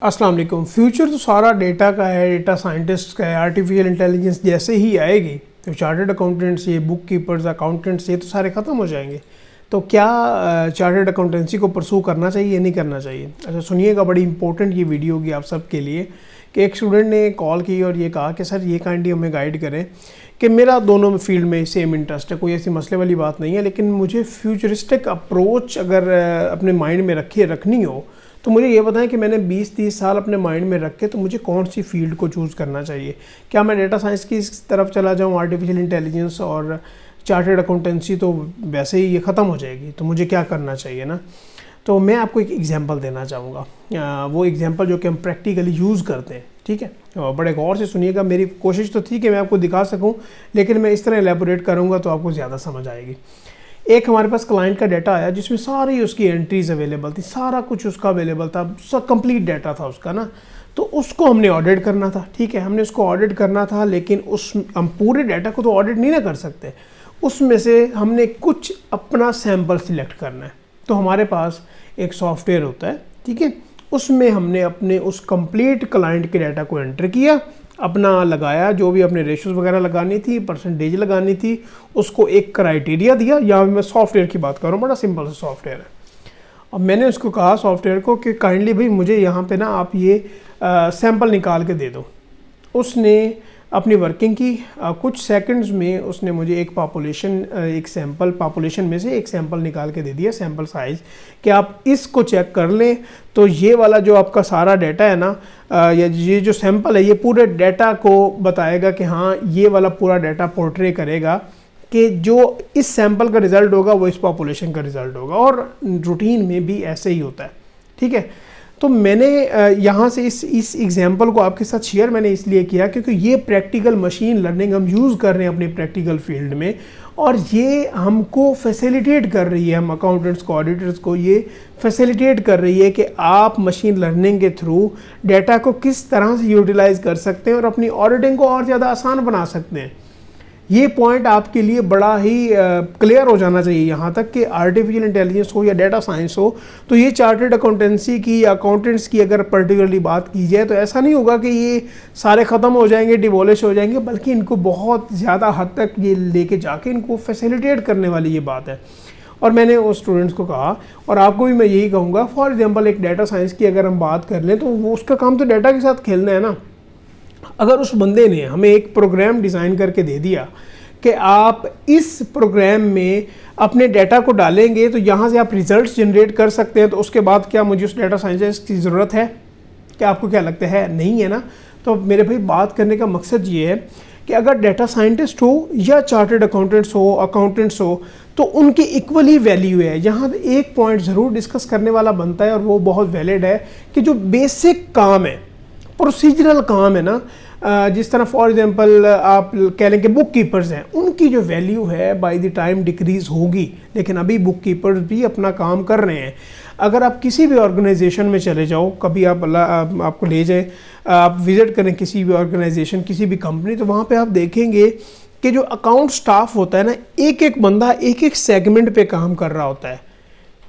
अस्सलाम वालेकुम। फ्यूचर तो सारा डेटा का है, डेटा साइंटिस्ट का है, आर्टिफिशियल इंटेलिजेंस जैसे ही आएगी तो चार्टर्ड अकाउंटेंट्स, ये बुक कीपर्स, अकाउंटेंट्स, ये तो सारे ख़त्म हो जाएंगे। तो क्या चार्टर्ड अकाउंटेंसी को परसू करना चाहिए, नहीं करना चाहिए? अच्छा सुनिएगा, बड़ी इंपॉर्टेंट ये वीडियो होगी आप सब के लिए कि एक स्टूडेंट ने कॉल की और ये कहा कि सर ये काइंडली हमें गाइड करें कि मेरा दोनों फील्ड में सेम इंटरेस्ट है, कोई ऐसी मसले वाली बात नहीं है, लेकिन मुझे फ्यूचरिस्टिक अप्रोच अगर अपने माइंड में रखनी हो तो मुझे ये बताएं कि मैंने 20-30 साल अपने माइंड में रखे तो मुझे कौन सी फील्ड को चूज़ करना चाहिए। क्या मैं डेटा साइंस की तरफ चला जाऊँ, आर्टिफिशियल इंटेलिजेंस, और चार्टर्ड अकाउंटेंसी तो वैसे ही ये ख़त्म हो जाएगी, तो मुझे क्या करना चाहिए ना। तो मैं आपको एक एग्जांपल देना चाहूँगा, वो एग्जांपल जो कि हम प्रैक्टिकली यूज़ करते हैं, ठीक है। बड़े गौर से सुनिएगा, मेरी कोशिश तो थी कि मैं आपको दिखा सकूँ, लेकिन मैं इस तरह एलेबोरेट करूँगा तो आपको ज़्यादा समझ आएगी। एक हमारे पास क्लाइंट का डाटा आया जिसमें सारी उसकी एंट्रीज अवेलेबल थी, सारा कुछ उसका अवेलेबल था, सब कंप्लीट डाटा था उसका ना। तो उसको हमने ऑडिट करना था, ठीक है, हमने उसको ऑडिट करना था, लेकिन हम पूरे डाटा को तो ऑडिट नहीं ना कर सकते, उसमें से हमने कुछ अपना सैम्पल सिलेक्ट करना है। तो हमारे पास एक सॉफ्टवेयर होता है, ठीक है, उसमें हमने अपने उस कंप्लीट क्लाइंट के डाटा को एंटर किया, अपना लगाया, जो भी अपने रेशोज़ वगैरह लगानी थी, परसेंटेज लगानी थी, उसको एक क्राइटेरिया दिया। या मैं सॉफ्टवेयर की बात करूँ, बड़ा सिंपल सा सॉफ्टवेयर है। अब मैंने उसको कहा सॉफ्टवेयर को कि काइंडली भाई मुझे यहाँ पे ना आप ये सैंपल निकाल के दे दो। उसने अपनी वर्किंग की, कुछ सेकंड्स में उसने मुझे एक सैंपल पॉपुलेशन में से एक सैंपल निकाल के दे दिया, सैंपल साइज़, कि आप इसको चेक कर लें तो ये वाला जो आपका सारा डाटा है ना, या ये जो सैंपल है, ये पूरे डाटा को बताएगा कि हाँ ये वाला पूरा डाटा पोर्ट्रे करेगा कि जो इस सैंपल का रिज़ल्ट होगा वो इस पॉपुलेशन का रिज़ल्ट होगा। और रूटीन में भी ऐसे ही होता है, ठीक है। तो मैंने यहाँ से इस एग्जांपल को आपके साथ शेयर मैंने इसलिए किया क्योंकि ये प्रैक्टिकल मशीन लर्निंग हम यूज़ कर रहे हैं अपनी प्रैक्टिकल फील्ड में, और ये हमको फैसिलिटेट कर रही है, हम अकाउंटेंट्स को, ऑडिटर्स को ये फैसिलिटेट कर रही है कि आप मशीन लर्निंग के थ्रू डाटा को किस तरह से यूटिलाइज़ कर सकते हैं और अपनी ऑडिटिंग को और ज़्यादा आसान बना सकते हैं। ये पॉइंट आपके लिए बड़ा ही क्लियर हो जाना चाहिए यहाँ तक कि आर्टिफिशियल इंटेलिजेंस हो या डेटा साइंस हो, तो ये चार्टर्ड अकाउंटेंसी की या अकाउंटेंट्स की अगर पर्टिकुलरली बात की जाए तो ऐसा नहीं होगा कि ये सारे ख़त्म हो जाएंगे, डिमोलिश हो जाएंगे, बल्कि इनको बहुत ज़्यादा हद तक ये लेके जाके इनको फैसिलिटेट करने वाली ये बात है। और मैंने उस स्टूडेंट्स को कहा, और आपको भी मैं यही कहूँगा, फॉर एग्जाम्पल एक डाटा साइंस की अगर हम बात कर लें तो वो उसका काम तो डाटा के साथ खेलना है ना। अगर उस बंदे ने हमें एक प्रोग्राम डिज़ाइन करके दे दिया कि आप इस प्रोग्राम में अपने डाटा को डालेंगे तो यहाँ से आप रिजल्ट्स जनरेट कर सकते हैं, तो उसके बाद क्या मुझे उस डाटा साइंटिस्ट की ज़रूरत है? क्या आपको क्या लगता है? नहीं है ना। तो मेरे भाई बात करने का मकसद ये है कि अगर डाटा साइंटिस्ट हो या चार्टर्ड अकाउंटेंट्स हो तो उनकी इक्वली वैल्यू है। यहाँ एक पॉइंट ज़रूर डिस्कस करने वाला बनता है और वो बहुत वैलिड है कि जो बेसिक काम है, प्रोसीजरल काम है ना, जिस तरह फॉर एग्जांपल आप कह लें कि बुक कीपर्स हैं, उनकी जो वैल्यू है बाय द टाइम डिक्रीज़ होगी, लेकिन अभी बुक कीपर्स भी अपना काम कर रहे हैं। अगर आप किसी भी ऑर्गेनाइजेशन में चले जाओ, कभी आपको ले जाए, आप विज़िट करें किसी भी ऑर्गेनाइजेशन, किसी भी कंपनी, तो वहाँ पे आप देखेंगे कि जो अकाउंट स्टाफ होता है ना, एक एक बंदा एक एक सेगमेंट पे काम कर रहा होता है।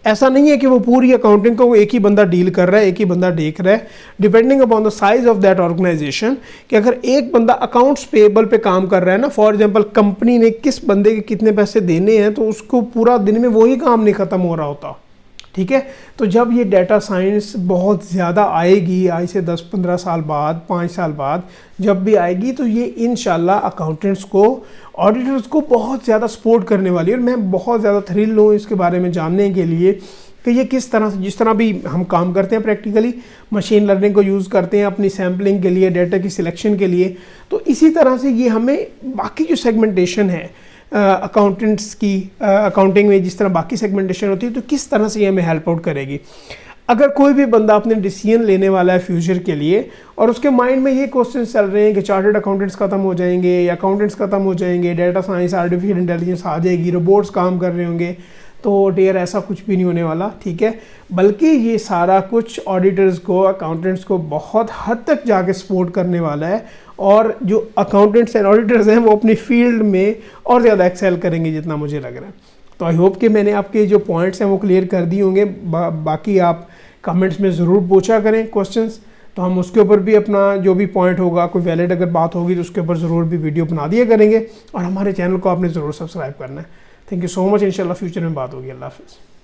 ऐसा नहीं है कि वो पूरी अकाउंटिंग को एक ही बंदा डील कर रहा है, एक ही बंदा देख रहा है, depending upon the size of that organization, कि अगर एक बंदा अकाउंट्स पेएबल पे काम कर रहा है ना, फॉर एग्जांपल कंपनी ने किस बंदे के कितने पैसे देने हैं, तो उसको पूरा दिन में वही काम नहीं ख़त्म हो रहा होता, ठीक है। तो जब ये डाटा साइंस बहुत ज़्यादा आएगी, आज से 10-15 साल बाद, 5 साल बाद जब भी आएगी, तो ये इंशाल्लाह अकाउंटेंट्स को, ऑडिटर्स को बहुत ज़्यादा सपोर्ट करने वाली है। और मैं बहुत ज़्यादा थ्रिल हूँ इसके बारे में जानने के लिए कि ये किस तरह से, जिस तरह भी हम काम करते हैं प्रैक्टिकली, मशीन लर्निंग को यूज़ करते हैं अपनी सैम्पलिंग के लिए, डाटा की सिलेक्शन के लिए, तो इसी तरह से ये हमें बाकी जो सेगमेंटेशन है अकाउंटेंट्स की, अकाउंटिंग में जिस तरह बाकी सेगमेंटेशन होती है, तो किस तरह से ये हमें हेल्प आउट करेगी। अगर कोई भी बंदा अपने डिसीजन लेने वाला है फ्यूचर के लिए और उसके माइंड में ये क्वेश्चन चल रहे हैं कि चार्टर्ड अकाउंटेंट्स ख़त्म हो जाएंगे या अकाउंटेंट्स ख़त्म हो जाएंगे, डाटा साइंस, आर्टिफिशियल इंटेलिजेंस आ जाएगी, रोबोट्स काम कर रहे होंगे, तो डियर ऐसा कुछ भी नहीं होने वाला, ठीक है। बल्कि ये सारा कुछ ऑडिटर्स को, अकाउंटेंट्स को बहुत हद तक जाके सपोर्ट करने वाला है, और जो अकाउंटेंट्स एंड ऑडिटर्स हैं वो अपनी फील्ड में और ज़्यादा एक्सेल करेंगे जितना मुझे लग रहा है। तो आई होप कि मैंने आपके जो पॉइंट्स हैं वो क्लियर कर दिए होंगे। बाकी आप कमेंट्स में ज़रूर पूछा करें क्वेश्चंस, तो हम उसके ऊपर भी अपना जो भी पॉइंट होगा, कोई वैलिड अगर बात होगी तो उसके ऊपर ज़रूर भी वीडियो बना दिया करेंगे। और हमारे चैनल को आपने ज़रूर सब्सक्राइब करना है। Thank you so much. इंशाल्लाह फ्यूचर में बात होगी। अल्लाह हाफ़िज़।